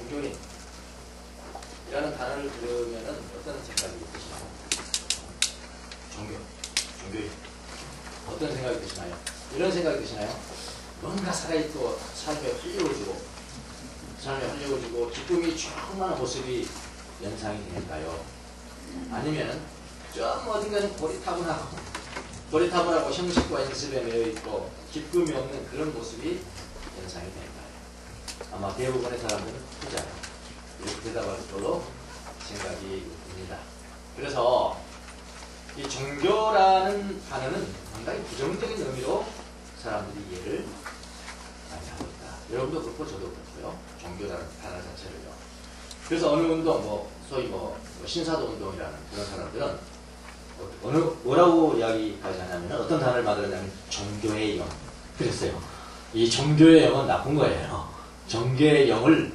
종교인이라는 단어를 들으면은 어떤 생각이 드시나요? 종교인. 어떤 생각이 드시나요? 이런 생각이 드시나요? 뭔가 살아있고 삶에 활력을 주고 기쁨이 충만한 모습이 연상이 될까요? 아니면 좀 어딘가는 고리타분하고 형식과 연습에 매여있고 기쁨이 없는 그런 모습이 연상이 될까요? 아마 대부분의 사람들은 후자예요. 이렇게 대답할 걸로 생각이 듭니다. 그래서 이 종교라는 단어는 상당히 부정적인 의미로 사람들이 이해를 많이 하고 있다. 여러분도 그렇고 저도 그렇고요. 종교라는 단어 자체를요. 그래서 어느 운동, 소위 신사도 운동이라는 그런 사람들은 뭐라고 이야기까지 하냐면 어떤 단어를 만들었냐면 종교의 영. 그랬어요. 이 종교의 영은 나쁜 거예요. 종교의 영을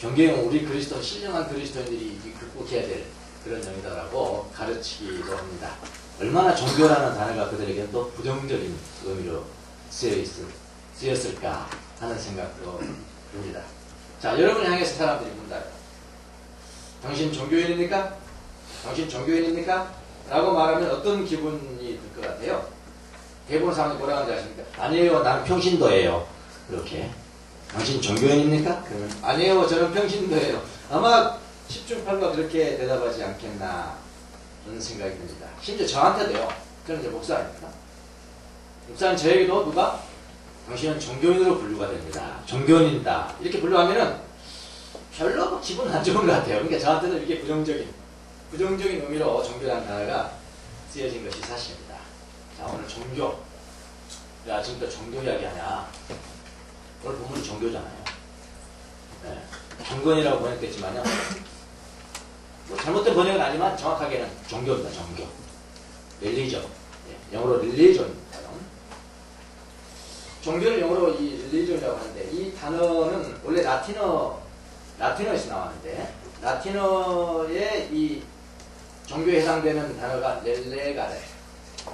우리 신령한 그리스도인들이 극복해야 될 그런 영이다라고 가르치기도 합니다. 얼마나 종교라는 단어가 그들에게는 또 부정적인 의미로 쓰였을까 하는 생각도 듭니다. 자, 여러분을 향해서 사람들이 묻는다. 당신 종교인입니까? 당신 종교인입니까? 라고 말하면 어떤 기분이 들 것 같아요? 대부분 사람들이 뭐라고 하는지 아십니까? 아니에요, 나는 평신도예요. 그렇게. 당신 종교인입니까? 그러면 아니에요, 저는 평신도예요. 아마 10중 8구 그렇게 대답하지 않겠나 그런 생각이 듭니다. 심지어 저한테도요. 저는 이제 목사입니다. 목사는 저에게도 누가 당신은 종교인으로 분류가 됩니다. 종교인이다. 이렇게 분류하면은 별로 기분 안 좋은 것 같아요. 그러니까 저한테는 이게 부정적인 의미로 종교라는 단어가 쓰여진 것이 사실입니다. 자, 오늘 종교. 야, 지금부터 종교 이야기 하냐. 오늘 본문이 종교잖아요. 네. 경건이라고 번역됐지만요. 잘못된 번역은 아니지만 정확하게는 종교입니다. 종교. 릴리전. 네. 영어로 릴리전입니다. 종교를 영어로 이 릴리전이라고 하는데 이 단어는 원래 라틴어에서 나왔는데 라틴어에 이 종교에 해당되는 단어가 렐레가레.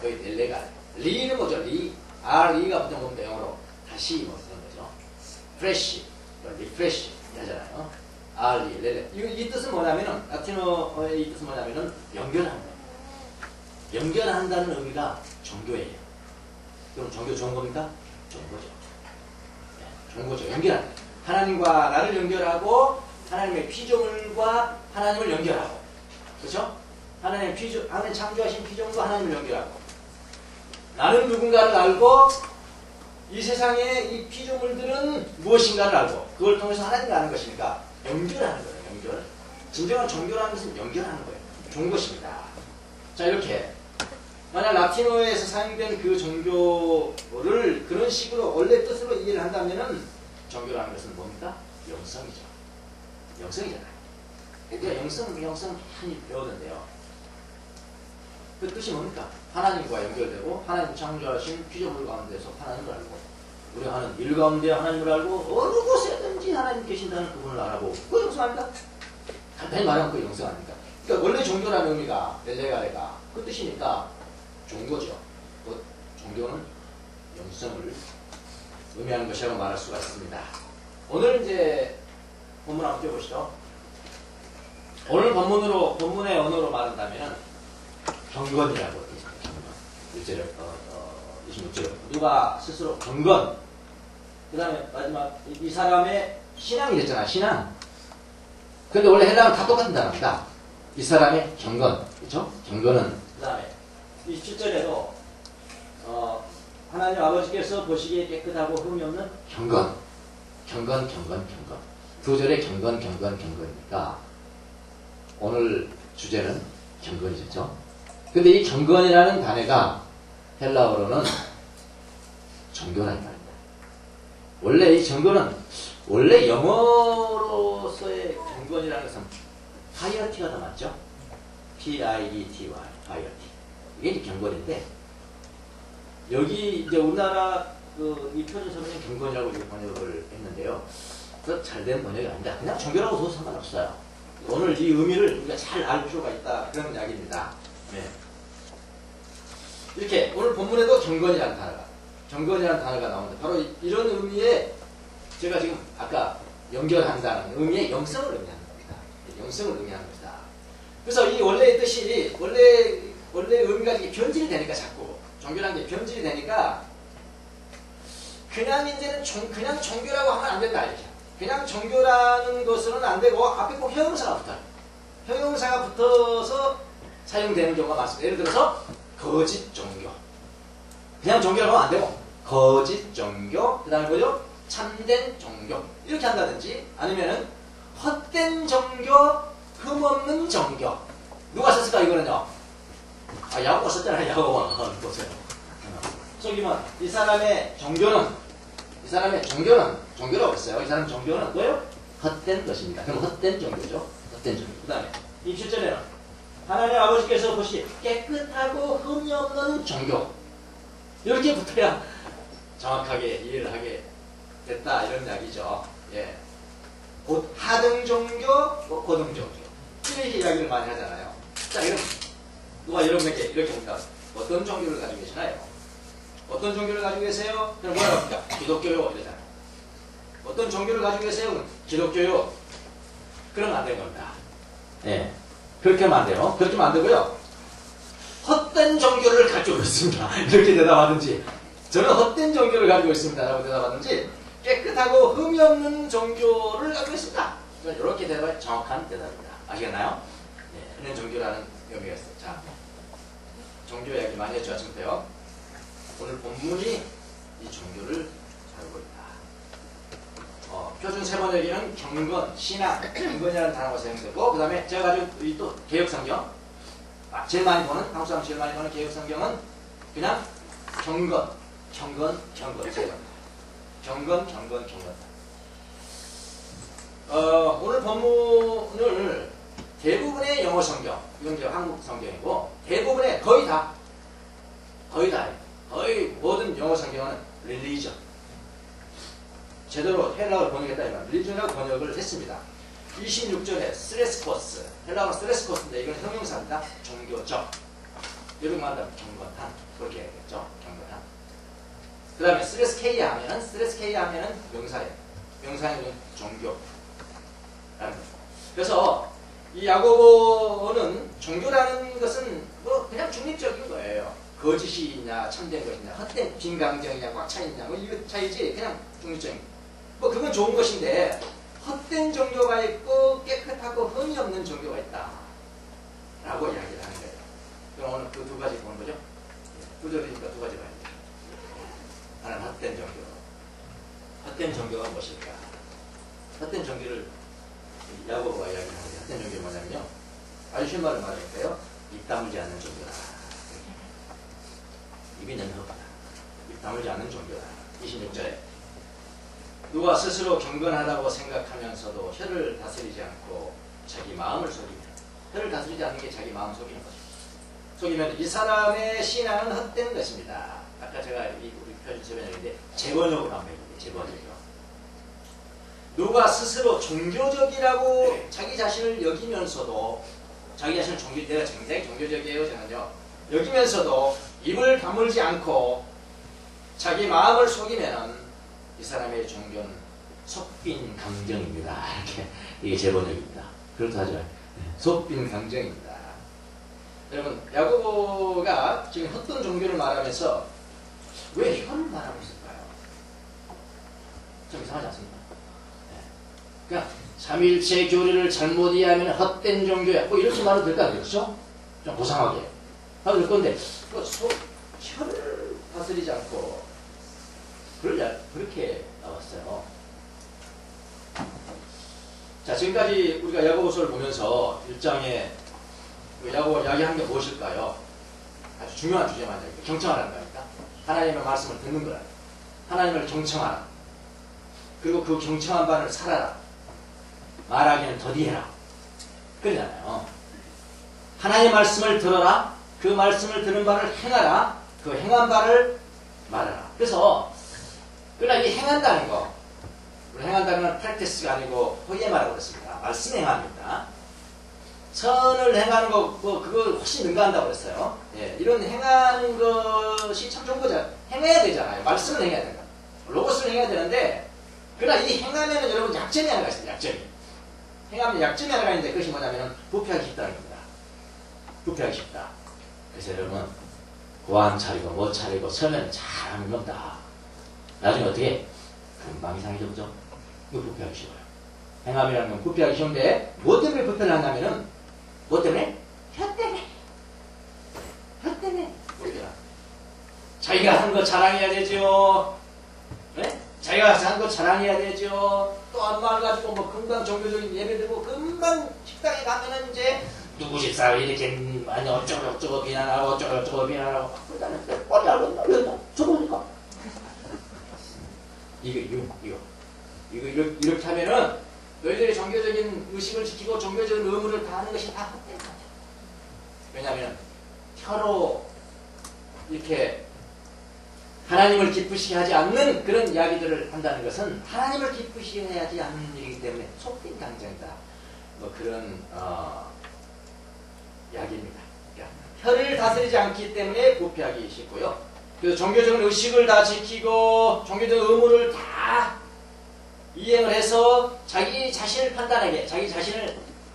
여기 렐레가레. 리는 뭐죠? 리가 붙은 겁니다. 영어로. 다시 쓰는 거죠. 프레시, 리프레시 하잖아요. 렐레. 이 뜻은 뭐냐면은 라틴어의 이 뜻은 뭐냐면은 연결하는 거예요. 연결한다는 의미가 종교예요. 그럼 종교 좋은 겁니까? 좋은 거죠. 네, 좋은 거죠. 연결하는 거예요. 하나님과 나를 연결하고 하나님의 피조물과 하나님을 연결하고, 그렇죠? 하나님 창조하신 피조물과 하나님을 연결하고, 나는 누군가를 알고 이 세상의 이 피조물들은 무엇인가를 알고 그걸 통해서 하나님을 아는 것이니까 연결하는 거예요. 연결. 진정한 종교라는 것은 연결하는 거예요. 좋은 것입니다. 자, 이렇게 만약 라틴어에서 사용된 그 종교를 그런 식으로 원래 뜻으로 이해를 한다면은 종교라는 것은 뭡니까? 영성이죠. 영성이잖아요. 우리가 영성 많이 배우던데요. 그 뜻이 뭡니까? 하나님과 연결되고 하나님 창조하신 피조물 가운데서 하나님을 알고 우리가 하는 일 가운데 하나님을 알고 어느 곳에든지 하나님 계신다는 그분을 알아보고 그거 영성 아닙니까? 간단히 말하면 그거 영성 아닙니까? 그러니까 원래 종교라는 의미가 렐레가레가 그 뜻이니까 좋은 거죠. 그 종교는 영성을 의미하는 것이라고 말할 수가 있습니다. 오늘 이제 본문 한번 띄워보시죠. 오늘 본문의 언어로 말한다면 경건이라고 있습니다. 26절에 누가 스스로 경건. 그 다음에 마지막 이 사람의 신앙이 됐잖아. 신앙. 근데 원래 헬라어는 다 똑같은 단어입니다. 이 사람의 경건. 그렇죠? 경건은 그 다음에 27절에도 하나님 아버지께서 보시기에 깨끗하고 흠이 없는 경건. 경건. 두 절에 경건이니까 오늘 주제는 경건이죠. 근데 이 경건이라는 단어가 헬라어로는 종교라는 말입니다. 원래 이 경건은 원래 영어로서의 경건이라는 것은 파이어티가 더 맞죠? P-I-E-T-Y 파이어티. 이게 이제 경건인데 여기 이제 우리나라 이 표준서문은 경건이라고 번역을 했는데요. 그 잘된 번역이 아닙니다. 그냥 종교라고 써도 상관없어요. 오늘 이 의미를 우리가 잘 알 필요가 있다. 그런 이야기입니다. 네. 이렇게 오늘 본문에도 경건이라는 단어가 나오는데 바로 이런 의미에 제가 지금 아까 연결한다는 의미의 영성을 의미하는 겁니다. 영성을 의미하는 것이다. 그래서 이 원래의 뜻이 원래 의미가 이게 변질이 되니까 자꾸 종교라는 게 변질이 되니까 그냥 이제는 그냥 종교라고 하면 안 된다 이렇게. 그냥 종교라는 것은 안 되고 앞에 꼭 형용사가 붙어요. 형용사가 붙어서 사용되는 경우가 많습니다. 예를 들어서 거짓 종교. 그냥 종교라고 하면 안 되고 거짓 종교, 그 다음에 뭐죠? 참된 종교. 이렇게 한다든지 아니면은 헛된 종교, 흠없는 종교. 누가 썼을까 이거는요? 아, 야고보가 썼잖아요. 야고보가. 보세요. 속이면 이 사람의 종교는 종교라고 했어요. 이 사람 종교는 뭐예요? 헛된 것입니다. 그럼 헛된 종교죠. 헛된 종교. 그 다음에 27절에는 하나님 아버지께서 보시 깨끗하고 흠이 없는 종교. 이렇게 붙어야 정확하게 이해를 하게 됐다 이런 이야기죠. 예. 곧 하등 종교, 고등 종교. 이렇게 이야기를 많이 하잖아요. 자, 이런 누가 여러분에게 이렇게 묻다. 어떤 종교를 가지고 계시나요? 어떤 종교를 가지고 계세요? 그럼 뭐라고 합니까? 기독교요. 이러잖아요. 어떤 종교를 가지고 계세요? 기독교요. 그러면 안 되는 겁니다. 예. 그렇게 하면 안 돼요. 그렇게 하면 안 되고요. 헛된 종교를 가지고 있습니다. 이렇게 대답하든지, 저는 헛된 종교를 가지고 있습니다. 라고 대답하든지, 깨끗하고 흠이 없는 종교를 가지고 있습니다. 이렇게 대답이 정확한 대답입니다. 아시겠나요? 예. 이런 종교라는 의미가 있어요. 자, 종교 이야기 많이 했죠, 아침부터요. 오늘 본문이 이 종교를 다루고 있다. 표준 세번역에는 경건, 신앙, 경건이라는 단어가 사용되고, 그 다음에 제가 가지고 또 개혁성경, 제일 많이 보는, 한국 사람 제일 많이 보는 개혁성경은 그냥 경건. 오늘 본문을 대부분의 영어 성경, 이건 이제 한국 성경이고, 대부분의 거의 모든 영어 성경은 religion. 제대로 헬라어를 번역했다면 religion이라고 번역을 했습니다. 26절에 스레스코스, 헬라어는 스레스코스인데 이건 형용사입니다. 종교적. 이렇게 말하면 경건한. 그렇게 얘기했죠. 경건한. 그 다음에 스레스케이아 하면은 명사예요. 명사는 종교. 그래서 이 야고보는 종교라는 것은 뭐 그냥 중립적인 거예요. 거짓이 있냐, 참된 것이냐, 헛된 빈강정이냐, 꽉 차있냐, 뭐 이거 차이지, 그냥 중립적인. 뭐 그건 좋은 것인데, 헛된 종교가 있고, 깨끗하고 흠이 없는 종교가 있다. 라고 이야기를 하는 거예요. 그럼 오늘 그 두 가지 보는 거죠? 구절이니까 두 가지 봐야 돼요. 하나는 헛된 종교. 헛된 종교가 무엇일까? 헛된 종교를 야고보가 이야기하는데, 헛된 종교가 뭐냐면요. 아주 쉬운 말을 말할게요. 입 다물지 않는 종교다. 입이 냄새없다. 입 다물지 않는 종교다. 26절에 누가 스스로 경건하다고 생각하면서도 혀를 다스리지 않고 자기 마음을 속이면, 혀를 다스리지 않는 게 자기 마음 속이는 거죠. 속이면 이 사람의 신앙은 헛된 것입니다. 아까 제가 우리 표준 세번역인데 재번역으로 한번 해볼게요. 재번역이요. 누가 스스로 종교적이라고 자기 자신을 여기면서도, 자기 자신을 내가 굉장히 종교적이에요 저는요, 여기면서도 입을 다물지 않고 자기 마음을 속이면은 이 사람의 종교는 속빈 강정입니다. 이게 제 번역입니다. 그렇다 하죠. 속빈 강정입니다. 여러분, 야고보가 지금 헛된 종교를 말하면서 왜 혀를 말하고 있을까요? 좀 이상하지 않습니까? 그냥 삼일체 교리를 잘못 이해하면 헛된 종교야. 뭐 이렇게 말해도 될까? 그렇죠? 좀 고상하게 하도 될 건데, 혀를 다스리지 않고 그렇게 나왔어요. 자, 지금까지 우리가 야고보서를 보면서 1장에 야고보가 이야기한 게 무엇일까요? 아주 중요한 주제만 이야기해요. 경청하라는 거니까. 하나님의 말씀을 듣는 거라. 하나님을 경청하라. 그리고 그 경청한 바를 살아라. 말하기는 더디해라. 그러잖아요. 하나님의 말씀을 들어라. 그 말씀을 들은 바를 행하라. 그 행한 바를 말하라. 그래서 그러나 이 행한다는 거, 행한다는 건 프랙티스가 아니고 허위에 말하고 그랬습니다. 말씀 행합니다. 선을 행하는 거, 그거 훨씬 능가한다고 그랬어요. 예, 이런 행하는 것이 참 좋은 거잖아요. 행해야 되잖아요. 말씀을 행해야 된다. 로고스를 행해야 되는데, 그러나 이 행하면은 여러분 약점이 하나가 있습니다. 약점이. 행하면 약점이 하나가 있는데 그것이 뭐냐면은 부패하기 쉽다는 겁니다. 부패하기 쉽다. 그래서 여러분 고안 차리고 못 차리고 서면 잘하는 겁니다. 나중에 어떻게? 금방 이상해져 보죠. 이거 부패하기 쉬워요. 행함이라는 건 부패하기 쉬운데 뭐 때문에 부패를 한다면은 뭐 때문에? 혀 때문에. 혀 때문에. 자기가 한 거 자랑해야 되죠. 네? 자기가 한 거 자랑해야 되죠. 또 한 말 가지고 뭐 금방 종교적인 예배 드리고 금방 식당에 가면은 이제 누구 식사 이렇게 많이 어쩌고 비난하고 어쩌고 비난하고 그러다는 뻔히 알고 저거니까 이거 이렇게 하면은 너희들이 종교적인 의식을 지키고 종교적인 의무를 다하는 것이 다 헛된 거죠. 왜냐하면 혀로 이렇게 하나님을 기쁘시게 하지 않는 그런 이야기들을 한다는 것은 하나님을 기쁘시게 하지 않는 일이기 때문에 속된 강정이다. 뭐 그런 이야기입니다. 그러니까 혀를 다스리지 않기 때문에 부패하기 쉽고요. 그래서 종교적인 의식을 다 지키고 종교적 의무를 다 이행을 해서 자기 자신을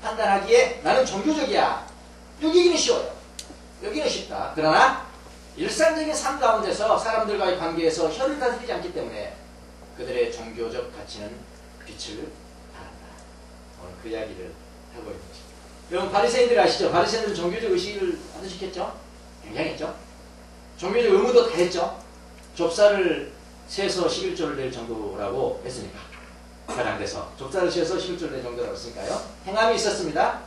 판단하기에 나는 종교적이야. 여기는 쉬워요. 여기는 쉽다. 그러나 일상적인 삶 가운데서 사람들과의 관계에서 혀를 다스리지 않기 때문에 그들의 종교적 가치는 빛을 발한다. 오늘 그 이야기를 하고 있는 것입니다. 여러분 바리새인들 아시죠? 바리새인들은 종교적 의식을 안 지켰죠? 굉장히 했죠? 종교적 의무도 다 했죠? 좁쌀을 세서 11조를 낼 정도라고 했으니까 가장돼서 좁쌀을 세서 11조를 낼 정도라고 했으니까요. 행함이 있었습니다.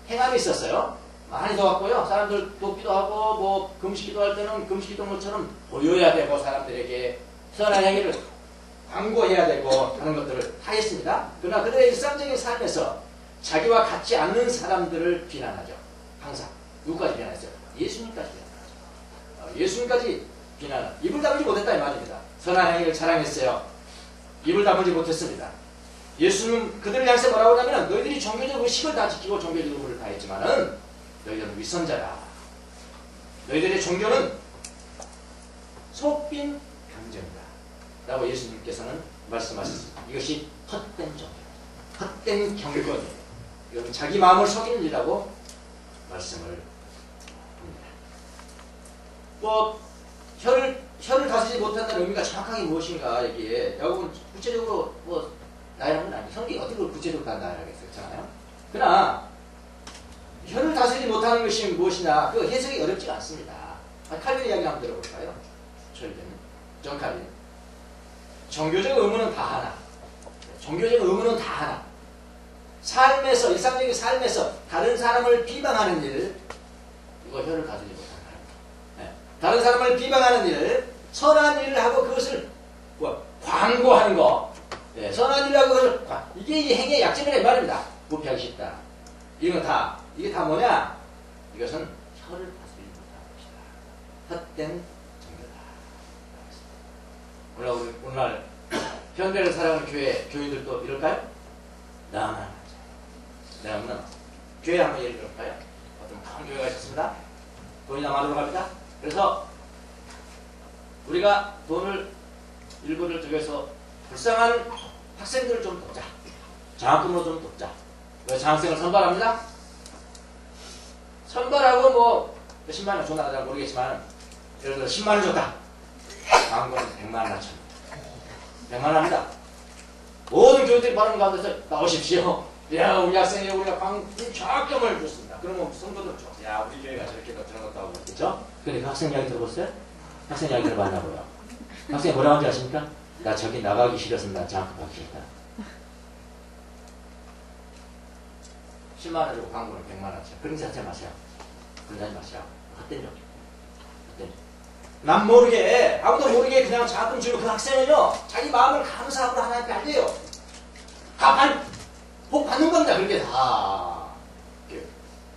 행함이 있었어요. 많이 도왔고요. 사람들 돕기도 하고 뭐 금식기도 할 때는 금식기도처럼 보여야 되고 사람들에게 선한 행위를 광고해야 되고 하는 것들을 다 했습니다. 그러나 그들의 일상적인 삶에서 자기와 같지 않는 사람들을 비난하죠. 항상. 누구까지 비난했어요? 예수님까지 비난하죠. 예수님까지 비난하죠. 입을 다물지 못했다 이 말입니다. 선한 행위를 자랑했어요. 입을 다물지 못했습니다. 예수님 그들을 향해서 뭐라고 하냐면 너희들이 종교적 의식을 다 지키고 종교적 의무를 다 했지만은 너희들은 위선자다. 너희들의 종교는 속빈 강정이다. 라고 예수님께서는 말씀하셨습니다. 이것이 헛된 종교, 헛된 경건이에요. 이건 자기 마음을 속이는 일이라고 말씀을 합니다. 뭐 혀를 다스리지 못한다는 의미가 정확하게 무엇인가 여기에 여러분 구체적으로 뭐 나열한 건 아니에요. 성경이 어떻게 구체적으로 다 나열하겠어요? 그러나 혀를 다스리지 못하는 것이 무엇이냐 그 해석이 어렵지가 않습니다. 칼빈 이야기 한번 들어볼까요? 존 칼빈. 종교적 의무는 다 하나. 종교적 의무는 다 하나. 삶에서 일상적인 삶에서 다른 사람을 비방하는 일 이거 혀를 다스리지 못하는 거예요. 다른 사람을 비방하는 일 선한 일을 하고 그것을 광고하는 거 선한 일을 하고 그것을 이게 행위의 약점이라 이 말입니다. 부패하기 쉽다. 이건 다 이게 다 뭐냐? 이것은 혀를 다스리지 못하는 것이다. 헛된 종교다. 오늘날 현대를 살아가는 교인들도 이럴까요? 나만 내가 교회 한번 예를 들어볼까요? 어떤 큰 교회가 있었습니다. 돈이 남아도록 합니다. 그래서 우리가 돈을 일부를 저기서 불쌍한 학생들을 좀 돕자. 장학금으로 좀 돕자. 장학생을 선발합니다. 선발하고 뭐 몇십만 원 줬나 잘 모르겠지만 예를 들어 10만 원 줬다. 광고는 100만 원 낮춥니다. 100만 원 합니다. 모든 교육들이 바른 가운데서 나오십시오. 야 우리 학생이 우리가 장학금을 줬습니다. 그러면 성도들 줘. 야 우리 교회가 저렇게 더 들어갔다고 하고 그렇죠? 근데 그 학생 이야기 들어봤어요? 학생 이야기 들어봤나고요? 학생이 뭐라고 하는지 아십니까? 나 저기 나가기 싫어서 나 장학금 받기 싫다. 10만 원 주고 광고는 100만 원짜리. 그런 짓 하지 마세요. 그런 짓 하지 마세요. 헛된 적. 남 모르게 아무도 모르게 그냥 장학금 주고 그 학생은요 자기 마음을 감사하고 하나님께 알려요. 복 받는 겁니다. 그렇게 다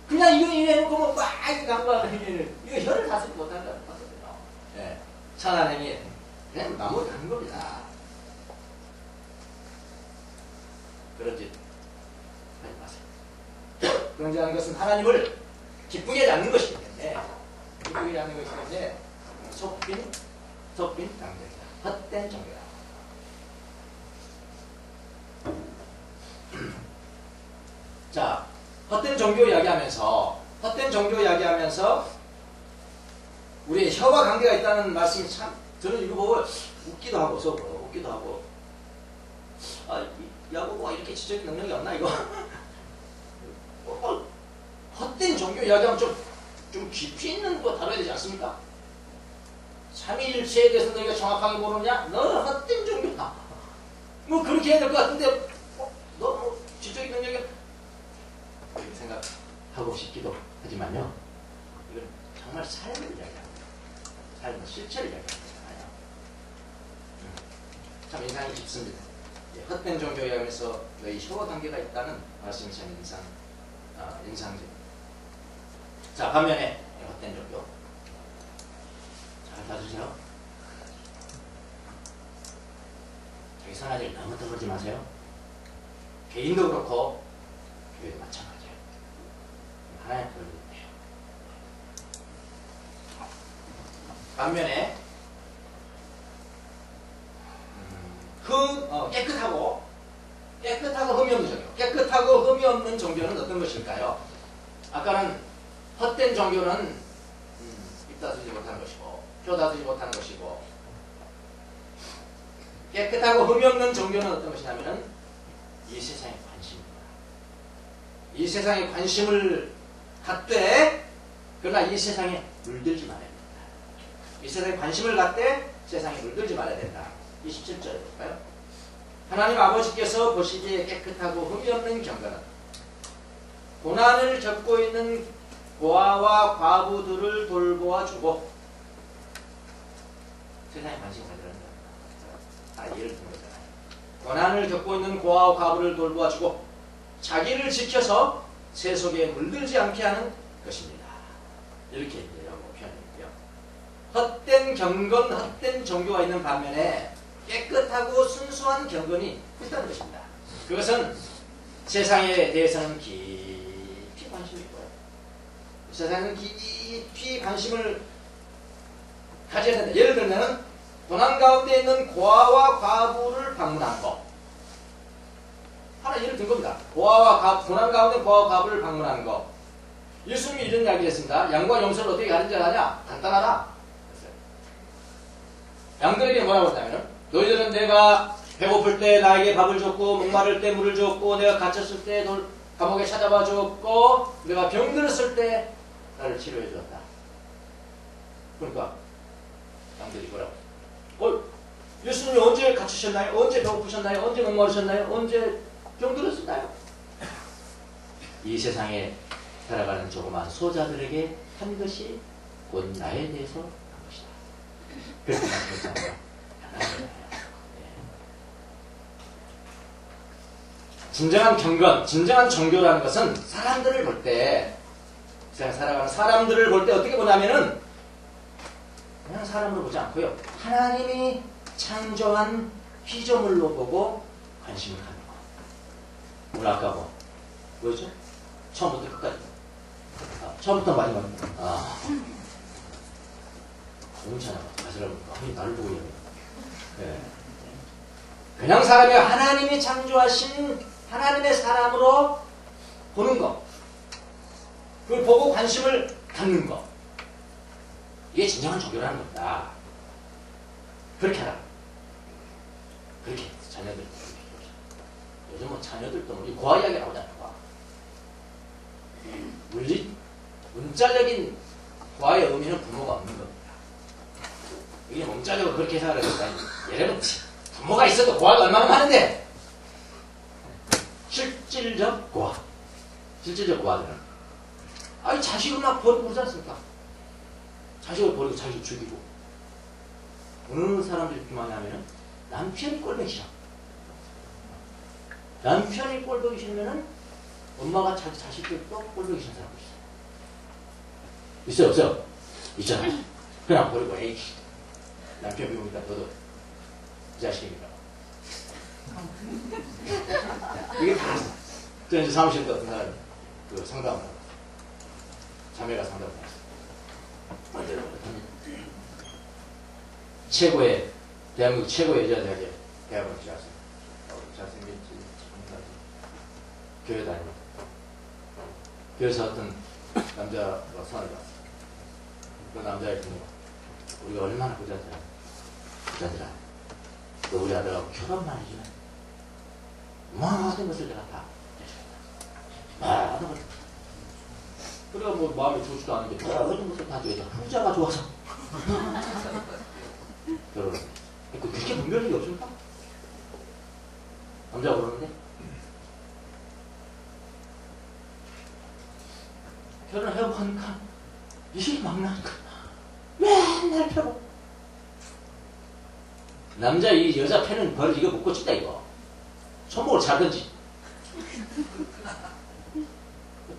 그냥 이거 이래놓고 뭐 막 강구하는 이거 혀를 다스리지 못한다는 거거든요. 예. 선한 행위 그냥 마무리 하는 겁니다. 그런 짓 하지 마세요. 그런 짓 하는 것은 하나님을 기쁘게 하지 않는 것이기 때문에 기쁘게 하지 않는 것이기 때문에 속빈 강정이다. 헛된 종교다. 자, 헛된 종교 이야기하면서 우리 혀와 관계가 있다는 말씀이 참 저는 이거 보고 웃기도 하고 웃기도 하고 야구가 이렇게 지적인 능력이 없나 이거? 헛된 종교 이야기하면 좀 깊이 있는 거 다뤄야 되지 않습니까? 삼위일체에 대해서 너희가 정확하게 모르느냐? 너 헛된 종교다. 뭐 그렇게 해야 될 것 같은데 너 뭐 지적인 능력이 그렇게 생각하고 싶기도 하지만요. 이건 정말 삶을 이야기합니다. 삶의 실체를 이야기합니다. 참 인상이 깊습니다. 헛된 종교 이야기하면서 너희 혀와 관계가 있다는 말씀이 참 인상적입니다. 자, 반면에 헛된 종교 잘 봐주세요. 자기 선하지를 너무 떠들지 마세요. 개인도 그렇고 교회도 마찬가지예요. 하나의 벌을 내요. 반면에 깨끗하고 흠이 없는 종교. 깨끗하고 흠이 없는 종교는 어떤 것일까요? 아까는 헛된 종교는 입 다투지 못하는 것이고 표 다투지 못하는 것이고, 깨끗하고 흠이 없는 종교는 어떤 것이냐면은 이 세상에 관심입니다. 이 세상에 관심을 갖되 그러나 이 세상에 물들지 말아야 된다. 이 세상에 관심을 갖되 세상에 물들지 말아야 된다. 27절에 볼까요? 하나님 아버지께서 보시기에 깨끗하고 흠이 없는 경건은 고난을 겪고 있는 고아와 과부들을 돌보아주고, 세상에 관심 가지는 예를 든 거잖아요. 고난을 겪고 있는 고아와 과부를 돌보아주고 자기를 지켜서 세속에 물들지 않게 하는 것입니다. 이렇게 얘기하고 표현했고요. 헛된 경건, 헛된 종교가 있는 반면에 깨끗하고 순수한 경건이 있다는 것입니다. 그것은 세상에 대해서는 깊이 관심이 있고요. 세상에는 깊이 관심을 가져야 된다. 예를 들면 고난 가운데 있는 고아와 과부를 방문한 것. 하나 예를 든 겁니다. 고난 가운데 고아와 과부를 방문한 것. 예수님이 이런 이야기를 했습니다. 양과 염소를 어떻게 가른지 아냐? 간단하다. 양들에게 뭐라고 했냐면, 너희들은 내가 배고플 때 나에게 밥을 줬고, 목마를 때 물을 줬고, 내가 갇혔을 때 감옥에 찾아봐 줬고, 내가 병들었을 때 나를 치료해 주었다. 그러니까 양들이 뭐라고? 예수님이 언제 갇히셨나요? 언제 배고프셨나요? 언제 목마르셨나요? 언제 병들었나요? 이 세상에 살아가는 조그만 소자들에게 한 것이 곧 나에 대해서 한 것이다. 그렇게 말씀했잖아요. 진정한 경건, 진정한 종교라는 것은 사람들을 볼 때, 세상에 살아가는 사람들을 볼 때 어떻게 보냐면은 그냥 사람으로 보지 않고요. 하나님이 창조한 피조물로 보고 관심을 갖는 거. 오늘 아까 뭐였죠? 처음부터 끝까지. 처음부터 마지막. 괜찮아. 마지막으로 나를 보고 있는. 네. 그냥 사람이 하나님이 창조하신 하나님의 사람으로 보는 거. 그걸 보고 관심을 갖는 거. 이게 진정한 종교라는 겁니다. 그렇게 하라. 그렇게 자녀들. 요즘 뭐 자녀들도 우리 고아 이야기 나오잖아요. 문자적인 고아의 의미는 부모가 없는 겁니다. 이게 문자적으로 그렇게 생각을 합니다. 여러분, 부모가 있어도 고아가 얼마나 많은데, 실질적 고아. 실질적 고아들은 자식을 막 버리고 그러지 않습니까? 자식을 버리고 자식을 죽이고. 어느 사람들이 그렇게 많이 하면은 남편이 꼴보기 싫어. 남편이 꼴보기 싫으면은 엄마가 자기 자식들도 꼴보기 싫은 사람도 있어요. 있어요? 없어요? 있잖아요. 그냥 버리고 에이 남편 미우니까 너도 이 자식이니까. 이게 다 저 이제 사무실에 어떤 사람이 상담을 하고 자매가 상담을 했어요. 최고의 대한민국 최고의 여자대학에 대학원을 지었어요. 잘생겼지, 교회 다니고 그래서 어떤 남자가 손을 봤어. 그 남자의 부모가 우리가 얼마나 부자더라. 너 우리 아들하고 결혼만 해주면 모든 것을 내가 다 해주겠다. 모든 것을. 그래가 뭐 마음이 좋지도 않은데 모든 것을 다 줘야지. 부자가 좋아서 결혼을. 그렇게 분별력이 없습니까? 남자가 그러는데 결혼을 해보고 하니까 이게 막 나니까 맨날 펴고 남자 이 여자 패는 벌 이거 못 고친다 이거. 손목을 잡든지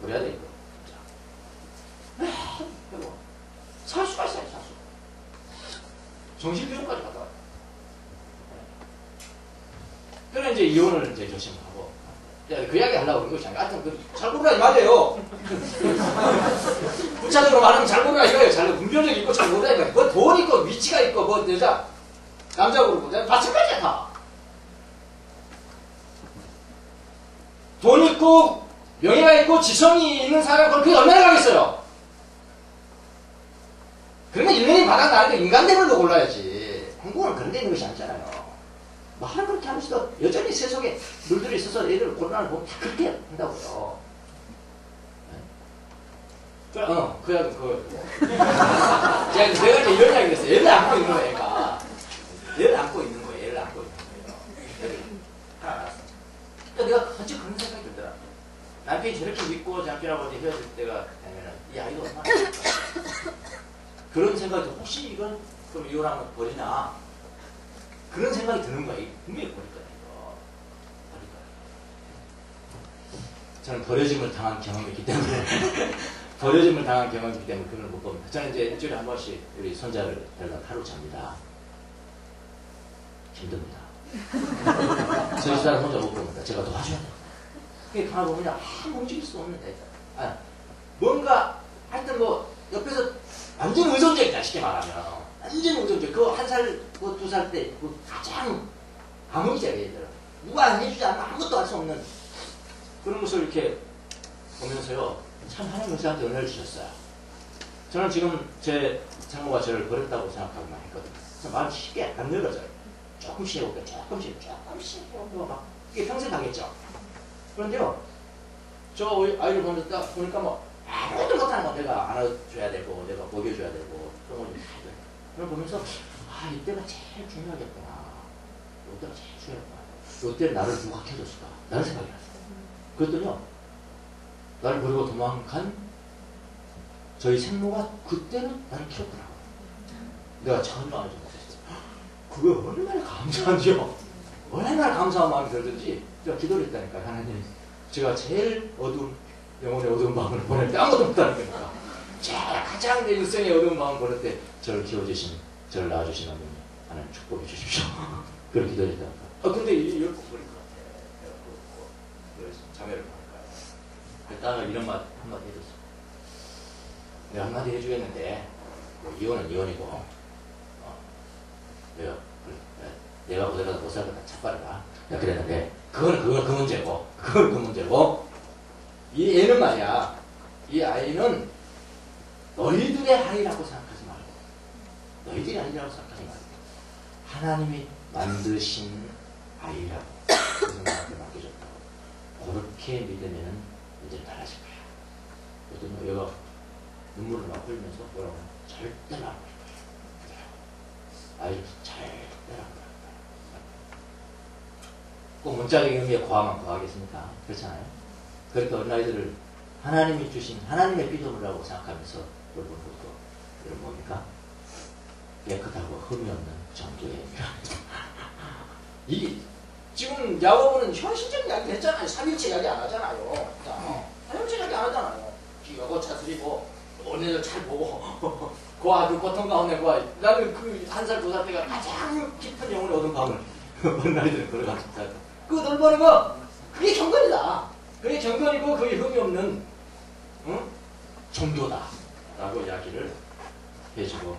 그래야 돼 이거. 펴고 살 수가 있어요. 살 수. 정신병원까지 갔다 와요. 그래 이제 이혼을 이제 조심하고 그 이야기 하려고 그런 것이 아니라 하여튼 잘 고르라 이 말이에요. 구체적으로 말하면 잘 고르라 이거예요. 잘 분별력이 있고 잘 고르라 이거예요. 뭐 돈 있고 위치가 있고 뭐 여자 남자 그러고 내가 마찬가지야 다. 돈 있고 명예가 있고 지성이 있는 사람은 그렇게 얼마나 가겠어요. 그러면 일면이 바닥 나는데 인간됨을 더 골라야지. 한국은 그런 데 있는 것이 아니잖아요. 말을 그렇게 하면서도 여전히 세속에 물들이 있어서 애들 고난을 보면 다 그렇게 한다고요. 내가 이제 이런 이야기를 했어요. 애를 안고 있는 거예요, 얘가. 애를 안고 있는 거예요, 애를 안고 있는 거예요. 애를 다 알았어. 그러니까 내가 같이 그런 생각이 들더라. 남편이 저렇게 믿고 자기랑 어디 헤어질 때가 되면은 이 아이가 얼마나 그런 생각이 혹시 이건 그럼 이혼하면 버리나? 그런 생각이 드는 거야. 분명히 버릴 거야, 이거. 버릴 거야. 저는 버려짐을 당한 경험이 있기 때문에 버려짐을 당한 경험이 있기 때문에 그걸 못 봅니다. 저는 이제 일주일에 한 번씩 우리 손자를 데려다 하루 잡니다. 힘듭니다. 저희 집사람 혼자 못 봅니다. 제가 도와줘야 돼요. 그게 가보면 움직일 수 없는데. 뭔가 하여튼 뭐 옆에서 완전 의존적이다 쉽게 말하면. 완전 의존적. 그 한 살, 그 두 살 때 그 가장 암흑이자 얘들. 누가 안 해주지 않으면 아무것도 할 수 없는 그런 모습을 이렇게 보면서요. 참 하나님 저한테 은혜를 주셨어요. 저는 지금 제 장모가 저를 버렸다고 생각하고 많이 했거든요. 그래서 마음이 쉽게 안 늘어져요. 조금씩 해볼게요. 조금씩 해보고 막 이게 평생 가겠죠. 그런데요. 저 아이를 보니까 뭐 아무것도 못하는 거 내가 안아줘야 되고 내가 먹여줘야 되고 그런 걸 좀 해야 돼요. 그걸 보면서 이때가 제일 중요하겠구나. 이때가 제일 중요하겠구나. 이때 나를 누가 켜줬을까? 라는 생각이 났어요. 그랬더니요. 나를 버리고 도망간 저희 생모가 그때는 나를 키웠더라고요. 내가 전혀 알지 못했어요. 그게 얼마나 감사한지요. 얼마나 감사한 마음이 들든지 제가 기도를 했다니까요. 하나님 제가 제일 어두운 영혼의 어두운 마음을 보낼 때 아무것도 못하는 거니까 제일 가장 내 일생의 어두운 마음을 보낼 때 저를 키워주신 저를 낳아주신 하나님 하나님 축복해 주십시오. 그렇게 기도를 했다니까. 근데 이걸 꼭 버릴 것 같아. 내가 그래서 자매를 보니까요. 그랬다가 이런 말 한마디 해줬어. 내가 한마디 해주겠는데 뭐 이혼은 이혼이고 내가 그대로도 못 살겠다 착발해라. 그랬는데 그건 그 문제고 이 애는 말이야. 이 아이는 너희들의 아이라고 생각하지 말고 너희들의 아이라고 생각하지 말고 하나님이 만드신 아이라고 그래서 나한테 맡겨줬다고 그렇게 믿으면 이제 달라질 거야. 그랬더니 얘가 눈물을 막 흘리면서 뭐라고 하냐. 절대로 안 그럴 거야. 아이를 절대로 안 그럴 거야. 꼭 문자적인 의미에 과하면 과하겠습니까? 그렇잖아요. 그러니까 어린아이들을 하나님이 주신 하나님의 피조물이라고 생각하면서 여러분 것도 여러분 뭡니까? 깨끗하고 흠이 없는 정도의 이게 지금 야고보는 현실적인 이야기 했잖아요. 삼일체 이야기 안 하잖아요. 삼일체 이야기 안 하잖아요. 귀하고 차스리고 어린애들 잘 보고 그 아주 고통 가운데 나는 그 한 살 두 살 때가 가장 깊은 영혼의 얻은 밤을 어린아이들은 걸어가고 있다. 그거 돌보는 거 그게 경건이다. 그게 경건이고 그게 흠이 없는 종교다 라고 이야기를 해주고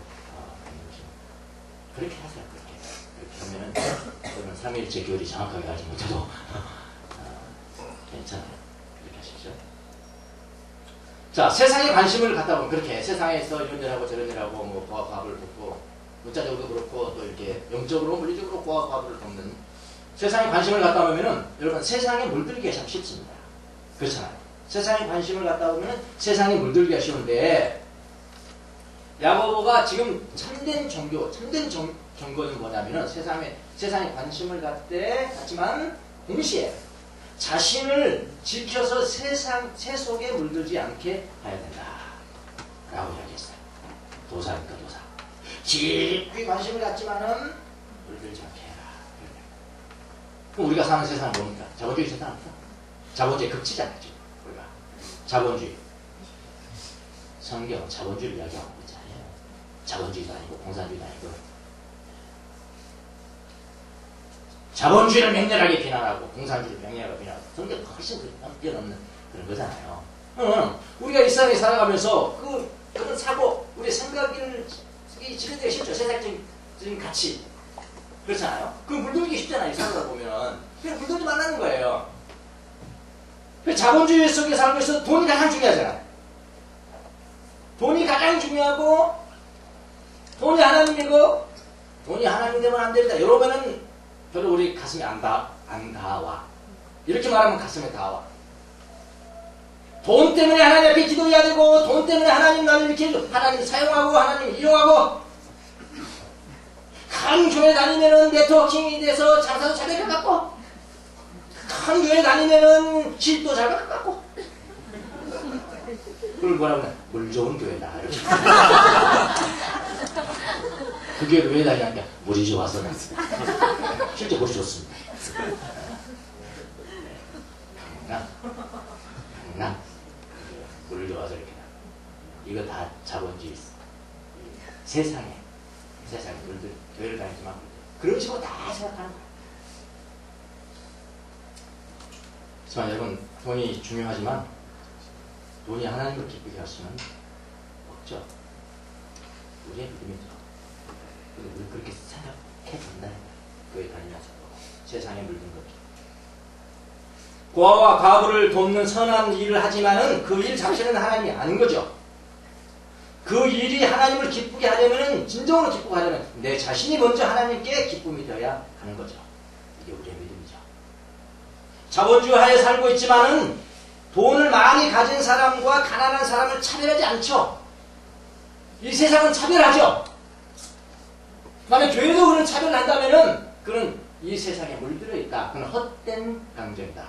그렇게 하세요. 그렇게 하면은 저는 삼일체 교리 정확하게 알지 못해도 괜찮아요. 그렇게 하십시오. 자, 세상에 관심을 갖다 보면 그렇게 세상에서 이런 일하고 저런 일하고 뭐 과학을 돕고 문자적으로도 그렇고 또 이렇게 영적으로 물리적으로 과학을 돕는 세상에 관심을 갖다 보면은 여러분 세상에 물들기가 참 쉽습니다. 그렇잖아요. 세상에 관심을 갖다 보면은 세상에 물들기가 쉬운데 야고보가 지금 참된 종교, 참된 종교는 뭐냐면은 세상에 관심을 갖지만 동시에 자신을 지켜서 세속에 물들지 않게 해야 된다. 라고 이야기했어요. 도사니까 도사. 깊이 관심을 갖지만은 물들지 않게 해라. 그럼 우리가 사는 세상은 뭡니까? 자본주의 세상 아닙니까? 자본주의 극치잖아요. 지금 우리가. 자본주의. 성경 자본주의를 이야기하고 있잖아요. 자본주의도 아니고 공산주의도 아니고 자본주의를 맹렬하게 비난하고 공산주의를 맹렬하게 비난하고 성경 훨씬 뛰어넘는 그런 거잖아요. 우리가 이 세상에 살아가면서 그런 사고, 우리의 생각을 지배되기 쉽죠. 세상적인 가치. 그렇잖아요. 그 물들기 쉽잖아요. 살다 보면. 그냥 물들지 말라는 거예요. 자본주의 속에 살고 있어서 돈이 가장 중요하잖아요. 돈이 가장 중요하고 돈이 하나님이고 돈이 하나님 되면 안 됩니다. 이러면은 별로 우리 가슴에 안 닿아. 이렇게 말하면 가슴에 닿아. 돈 때문에 하나님 앞에 기도해야 되고 돈 때문에 하나님 나를 이렇게 하나님 사용하고 하나님 이용하고 큰 교회 다니면은 네트워킹이 돼서 장사도 잘 될 것 같고 큰 교회 다니면은 집도 잘 될 것 같고 그걸 뭐라고 해? 물 좋은 교회다. 이렇게. 그 교회를 왜 다니냐? 물이 좋아서. 실제 물이 좋습니다. 강남. 물을 좋아서 이렇게. 이거 다 자본주의. 세상에 물들, 교회를 다니지만 그런 식으로 다 생각하는 거예요. 하지만 여러분, 돈이 중요하지만 돈이 하나님을 기쁘게 할 수는 없죠. 우리의 믿음이죠. 우리 그렇게 생각해 본다. 교회 다니면서 세상에 물든 것. 고아와 과부를 돕는 선한 일을 하지만은 그 일 자체는 하나님이 아닌 거죠. 그 일이 하나님을 기쁘게 하려면, 진정으로 기쁘게 하려면 내 자신이 먼저 하나님께 기쁨이 되어야 하는 거죠. 이게 우리의 믿음이죠. 자본주의 하에 살고 있지만은 돈을 많이 가진 사람과 가난한 사람을 차별하지 않죠. 이 세상은 차별하죠. 만약 교회도 그런 차별을 한다면은 그는 이 세상에 물들어 있다. 그는 헛된 강정이다.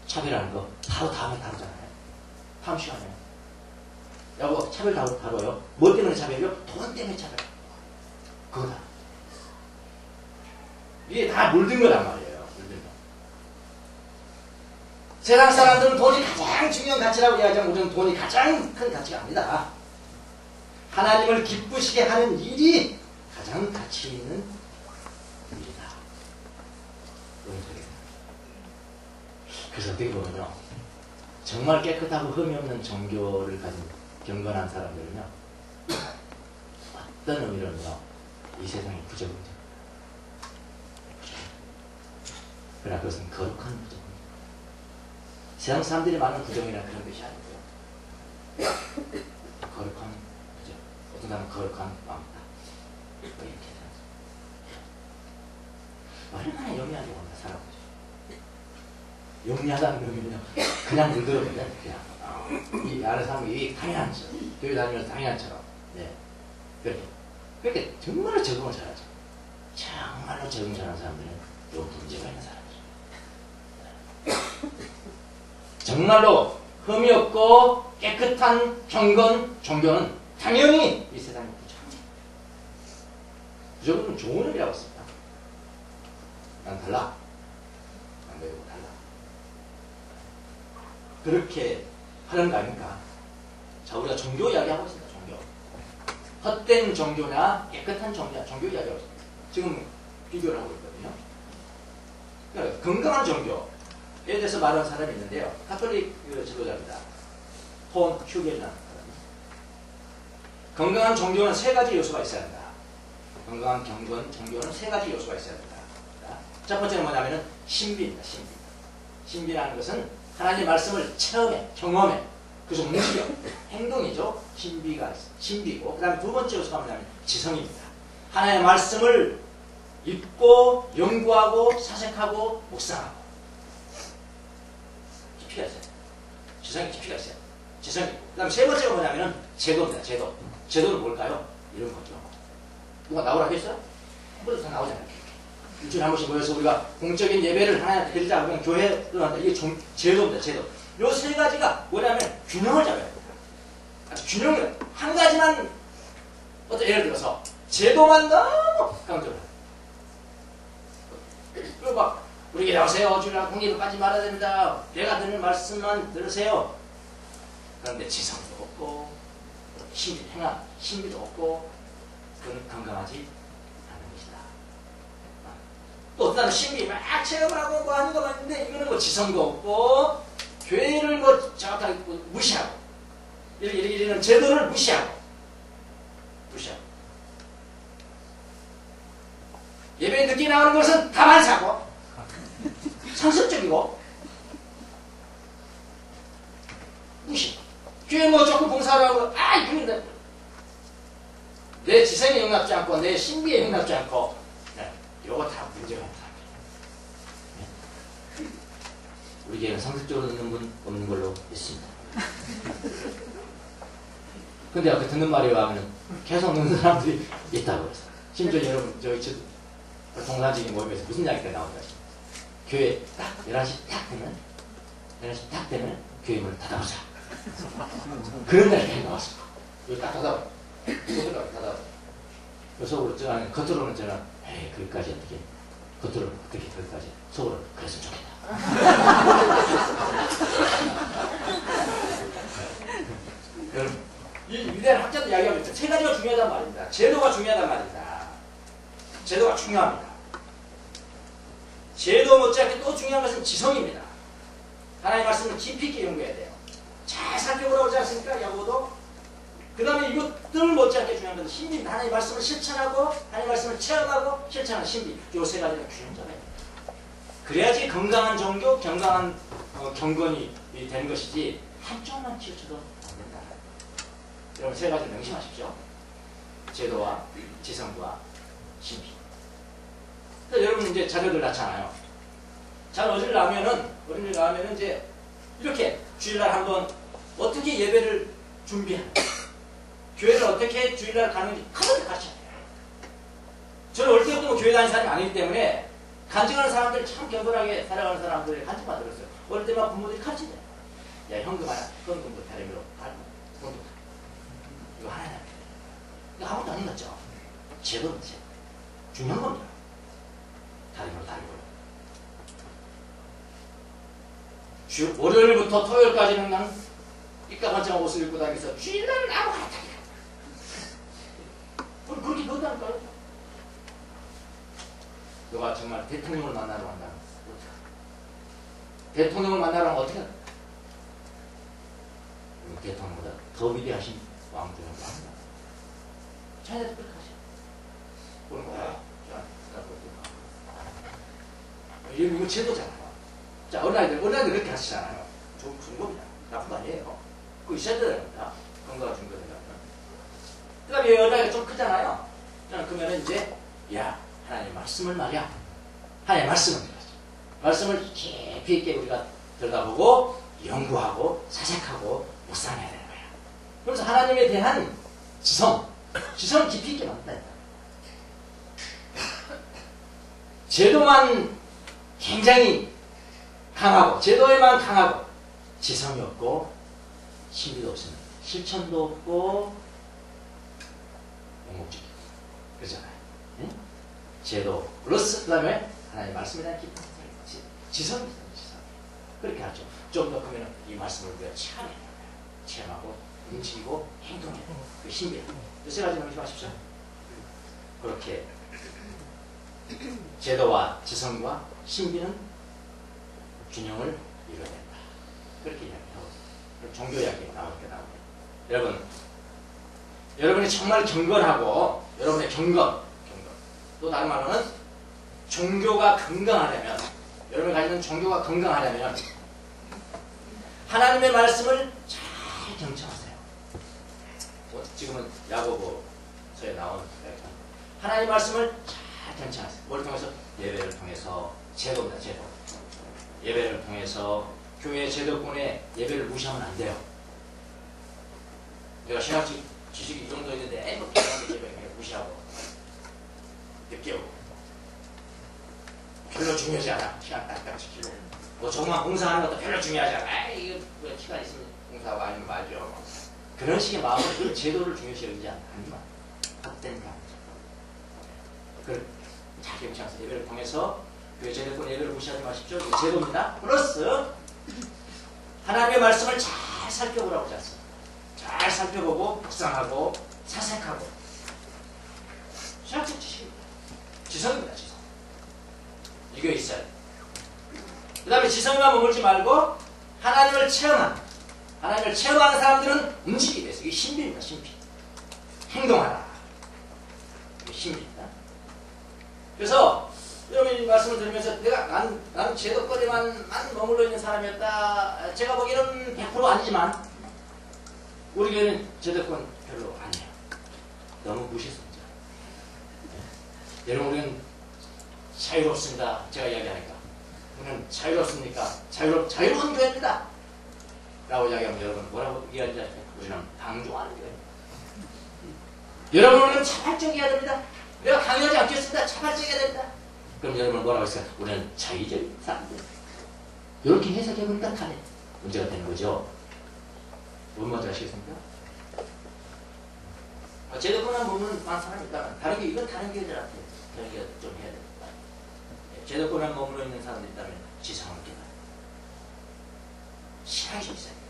차별하는 거 바로 다음에 다루잖아요. 다음 시간에. 여보, 차별 다뤄요. 뭐 때문에 차별이요? 돈 때문에 차별. 그거다. 이게 다 물든 거란 말이에요. 물든 거. 세상 사람들은 돈이 가장 중요한 가치라고 이야기하면 우리는 돈이 가장 큰 가치가 아니다. 하나님을 기쁘시게 하는 일이 가장 가치 있는 일이다. 그래서 어떻게 보면요, 정말 깨끗하고 흠이 없는 종교를 가진 경건한 사람들은요, 어떤 의미로는요, 이 세상의 부정이죠. 그러나 그것은 거룩한 부정입니다. 세상 사람들이 많은 부정이라는 그런 것이 아니고요. 거룩한 부정. 어떤 사람은 거룩한 마음이다. 이렇게 얼마나 영리하게 원다 살아보죠. 영리하다는 의미는요, 그냥 물들어보면 그냥 이 아는 사람이 당연한 처럼, 교회 다니면서 당연한 처럼, 네, 그렇게 정말로 적응을 잘하죠. 정말로 적응 잘하는 사람들은 요 문제가 있는 사람이죠. 정말로 흠이 없고 깨끗한 경건 종교는 당연히 이 세상에 부정합니다. 부정은 좋은 의미라고 했습니다. 난 달라. 난 너희고 달라. 그렇게 하는 거 아닙니까? 자, 우리가 종교 이야기하고 있습니다. 종교. 헛된 종교나 깨끗한 종교 이야기하고 있습니다. 지금 비교를 하고 있거든요. 그러니까 건강한 종교에 대해서 말하는 사람이 있는데요. 가톨릭 지도자입니다. 폰 휴겔이라는 사람. 건강한 종교는 세 가지 요소가 있어야 한다. 건강한 경건 종교는 세 가지 요소가 있어야 된다. 첫 번째는 뭐냐면은 신비입니다. 신비. 신비라는 것은 하나님의 말씀을 체험해, 경험해. 그래서 움직여. 행동이죠. 신비고. 그 다음에 두 번째 요소가 뭐냐면 지성입니다. 하나님의 말씀을 읽고, 연구하고, 사색하고, 묵상하고. 깊이가 있어요. 지성이 깊이가 있어요. 지성이. 그 다음에 세 번째가 뭐냐면 제도입니다. 제도. 제도는 뭘까요? 이런 거죠. 누가 나오라 했어요? 한번도 다 나오잖아요. 일주일에 한 번씩 모여서 우리가 공적인 예배를 하나 드리자. 그냥 교회도 한다. 이게 제도입니다. 제도. 요 세 가지가 뭐냐면 균형을 잡아야 됩니다. 균형을 한 가지만 어떤 예를 들어서 제도만 너무 강조를 그리고 막 우리 나오세요. 주일날 공예도 빠지지 말아야 됩니다. 내가 듣는 말씀만 들으세요. 그런데 지성도 없고 신비도 없고 그건 건강하지 않은 것이다. 또 어떤 신비 막 체험을 하고 뭐 하는 거 있는데 이거는 뭐 지성도 없고 교회를 뭐 정확하게 무시하고 이런 제도를 무시하고 예배에 늦게 나오는 것은 다반사고 상습적이고 무시. 교회 뭐 조금 봉사를 하고 그런데 내 지성에 용납지 않고 내 신비에 용납지 않고 이거 다 문제가 있는 사람이에요. 우리 교회는 상습적으로 듣는 분 없는 걸로 있습니다. 근데 아까 듣는 말이 와면 계속 듣는 사람들이 있다고 그랬어. 심지어 여러분 저희 동사적인 모임에서 무슨 이야기가 나온다. 교회 딱 11시 딱 되면 교회 문을 닫아보자. 그런 날이 나왔습니다. 이거 딱 닫아봐. 속으로 저는 겉으로는 저는 거기까지 어떻게 겉으로는 어떻게 거기까지 속으로 그랬으면 좋겠다. 그럼 이 위대한 학자도 이야기하고 있죠. 세 가지가 중요하단 말입니다. 제도가 중요하단 말입니다. 제도가 중요합니다. 제도 못지않게 또 중요한 것은 지성입니다. 하나님의 말씀을 깊이 있게 연구해야 돼요. 잘 살펴보라고 하지 않습니까? 야고보도. 그 다음에 이것들 못지않게 중요한 것은 신비입니다. 하나님의 말씀을 실천하고 하나님의 말씀을 체험하고 실천하는 신비. 이 세 가지는 균형 잡아야 돼요. 그래야지 건강한 종교, 건강한 경건이 되는 것이지 한쪽만 치우쳐도 안 된다. 여러분 세 가지 명심하십시오. 제도와 지성과 신비. 그러니까 여러분 이제 자녀들 낳잖아요. 어린이를 낳으면은 이제 이렇게 주일날 한번 어떻게 예배를 준비하는 교회를 어떻게 주일날 가는지 그것을 가르쳐야 돼요. 저는 어릴 때부터 교회 다니는 사람이 아니기 때문에 간증하는 사람들이 참 겸손하게 살아가는 사람들이 간증만 들었어요. 어릴 때만 부모들이 가르치잖아요. 야 현금 하나, 현금도 다리미로 갈고 돈도 이거 하나 해야 돼. 이거 아무것도 안 해놨죠. 제도는 제도. 중요한 겁니다. 다리미로 다리고요. 월요일부터 토요일까지는 그냥 삐까번쩍한 옷을 입고 다니면서 주일날은 아무거나 다니까. 그렇게 넣었다니까요. 너가 정말 대통령을 만나러 간다면 어떡해? 대통령을 만나러 가면 어떻게 할까? 대통령보다 더 위대하신 왕들을 만나. 자기들 그렇게 하셔. 그런 거야. 이거 제도잖아요. 자, 어린아이들 그렇게 하시잖아요. 좋은 겁니다. 나쁜 거 아니에요. 그거 있어야 됩니다. 건강가 좋은 거니까. 그 다음에 어린아이가 좀 크잖아요. 그러면 이제, 하나님의 말씀을 말이야. 하나님의 말씀을 깊이 있게 우리가 들여다보고, 연구하고, 사색하고, 묵상해야 되는 거야. 그래서 하나님에 대한 지성을 깊이 있게 만든다. 제도만 굉장히 강하고 제도에만 강하고 지성이 없고 신비도 없으면 실천도 없고 묵묵적이고 그러잖아요. 네? 제도 플러스 그 다음에 하나님의 말씀에 대한 깊은 지성입니다. 지성. 그렇게 하죠. 좀 더 크면 이 말씀을 우리가 체험하고 움직이고 행동해. 그 신비. 이 세 가지 명심하십시오. 그렇게 제도와 지성과 신비는 균형을 이뤄야 된다. 그렇게 이야기하고 종교 이야기가 나오게. 여러분이 정말 경건하고 여러분의 경건 또 다른 말로는 종교가 건강하려면 여러분이 가지는 종교가 건강하려면 하나님의 말씀을 잘 경청하세요. 지금은 야고보서에 나온 하나님의 말씀을 잘 경청하세요. 뭘 통해서? 예배를 통해서. 제도입니다. 제도. 예배를 통해서. 교회 제도권에 예배를 무시하면 안 돼요. 내가 신학적 지식이 이 정도 있는데 뭐 예배 무시하고 늦게 오고 별로 중요하지 않아. 시간 딱딱 지키고 뭐 조그만 공사하는 것도 별로 중요하지 않아. 이거 뭐 시간 있으면 공사하고 아니면 말죠. 그런 식의 마음으로 그 제도를 중요시 여기지 않는다. 헛된 가. 그걸 잘 경청하세요. 예배를 통해서 교회 제도권 예배를 무시하지 마십시오. 이게 제도입니다. 플러스 하나님의 말씀을 잘 살펴보라고 잤어요. 잘 살펴보고 묵상하고 사색하고 신학적 지식입니다. 지성입니다. 지성. 이게 있어요. 그 다음에 지성에만 머물지 말고 하나님을 체험하는 사람들은 움직이게 돼서 이게 신비입니다. 신비. 행동하라. 이게 신비입니다. 그래서 여러분 이 말씀을 들으면서 나는 제도권에만 머물러 있는 사람이었다. 제가 보기에는 100% 아니지만 우리 교회는 제도권 별로 아니에요. 너무 무시했습니다. 여러분 우리는 자유롭습니다. 제가 이야기하니까. 우리는 자유롭습니까? 자유로운 교회입니다. 라고 이야기하면 여러분 뭐라고 얘기하는지 아십니까? 우리는 방종하는 교회입니다. 여러분은 자발적이어야 됩니다. 내가 강요하지 않겠습니다. 자발적이어야 됩니다. 그럼 여러분 뭐라고 했어요? 우리는 자의적인 사람들. 이렇게 해석해보니까 다 문제가 되는 거죠. 뭔 말인지 아시겠습니까? 제도권에 머무는 많은 사람이 있다면 이건 다른 교회들한테 다른 교회 좀 해야 됩니다. 제도권에 머물러 있는 사람들이 있다면 지성을 깨달아야 돼요. 신앙이 좀 있어야 돼요.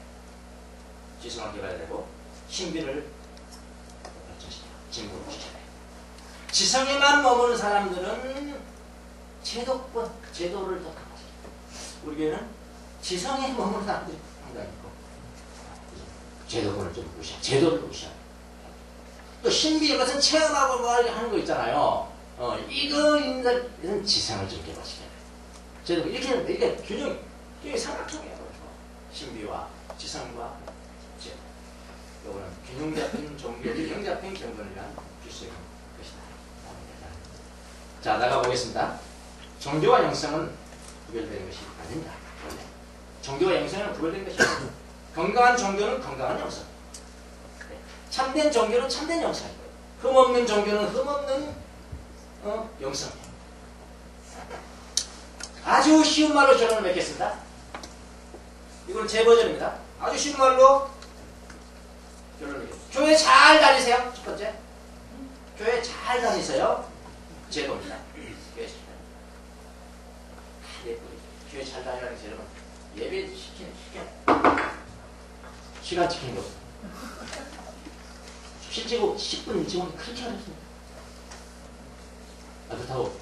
지성을 깨달아야 되고 신비를 발전시켜요. 진보를 시켜야 돼요. 지성에만 머무는 사람들은 제도를 더 강화시켜요. 우리 교회는 지성에 머무는 사람들이 상당히 있고 제도권을 좀 무시하고 제도를 무시하고 또 신비 이것은 체험하고 뭐 하는 거 있잖아요. 이거는 지성을 좀 개발시켜야 돼요. 제도 이렇게 균형이 삼각형이에요. 신비와 지성과 제도. 이거는 균형 잡힌 종교, 균형 잡힌 경건을 위한 필수적인 것이다. 자, 나가보겠습니다. 종교와 영성은 구별되는 것이 아닙니다. 종교와 영성은 구별되는 것이 아닙니다. 건강한 종교는 건강한 영성. 참된 종교는 참된 영성이고 흠없는 종교는 흠없는 영성이에요. 아주 쉬운 말로 결론을 맺겠습니다. 이건 제 버전입니다. 아주 쉬운 말로 결론을 맺겠습니다. 교회 잘 다니세요. 첫 번째. 교회 잘 다니세요. 제도입니다. 교회 잘 다니세요. 교회 잘 다니라는 게 여러분 예배 시키는 시간 지키는 거. 실제로 10분 일찍 오면 그렇게 어렵습니다. 그렇다고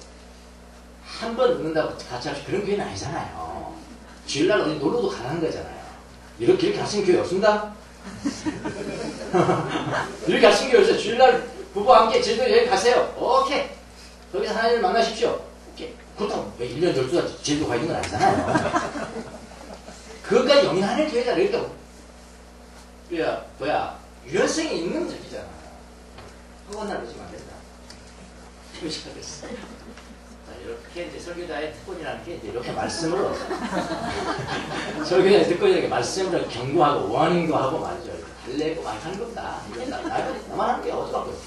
한 번 늦는다고 같이 합시다. 그런 교회는 아니잖아요. 주일날 어디 놀러도 가는 거잖아요. 이렇게 하시는 교회 없습니다? 이렇게 하시는 교회 없어요. 주일날 부부와 함께 제주도 여행 가세요. 오케이. 거기서 하나님을 만나십시오. 오케이. 그렇다고 왜 1년 12달 제주도 가 있는 건 아니잖아요. 그것까지 영위하는 교회잖아요. 그러니까 뭐야 유연성이 있는 적이잖아. 그건 날 보시면 안 된다. 시작하겠어. 이렇게 이제 설교자의 특권이라는 게 이제 이렇게 말씀으로 설교자의 특권이라는 게 말씀으로 경고하고 워닝도 하고 말이죠. 달래고 많이 하는 겁니다. 이건 나만 하는 게 어쩌라고.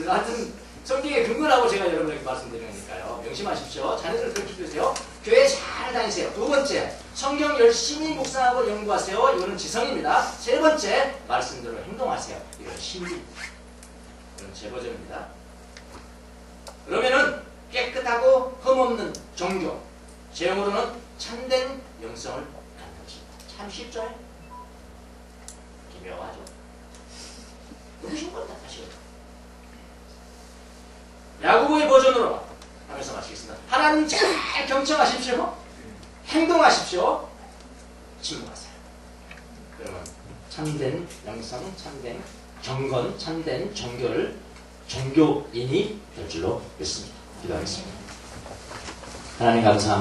하여튼 성경에 근거라고 제가 여러분에게 말씀드리는 거니까요. 명심하십시오. 자녀들을 그렇게 키우세요. 교회 잘 다니세요. 두 번째, 성경 열심히 묵상하고 연구하세요. 이거는 지성입니다. 세 번째, 말씀대로 행동하세요. 이건 신비입니다. 이건 제 버전입니다. 그러면은 깨끗하고 흠없는 종교, 제형으로는 참된 영성을 갖는 것입니다. 참 쉽죠? 기묘하죠? 너무 쉬운 겁니다. 사실은. 야고보의 버전으로 하면서 마치겠습니다. 하나님 잘 경청하십시오. 행동하십시오. 침묵하세요. 그러면 참된 영성, 참된 경건, 참된 종교인이 될 줄로 믿습니다. 기도하겠습니다. 하나님 감사합니다.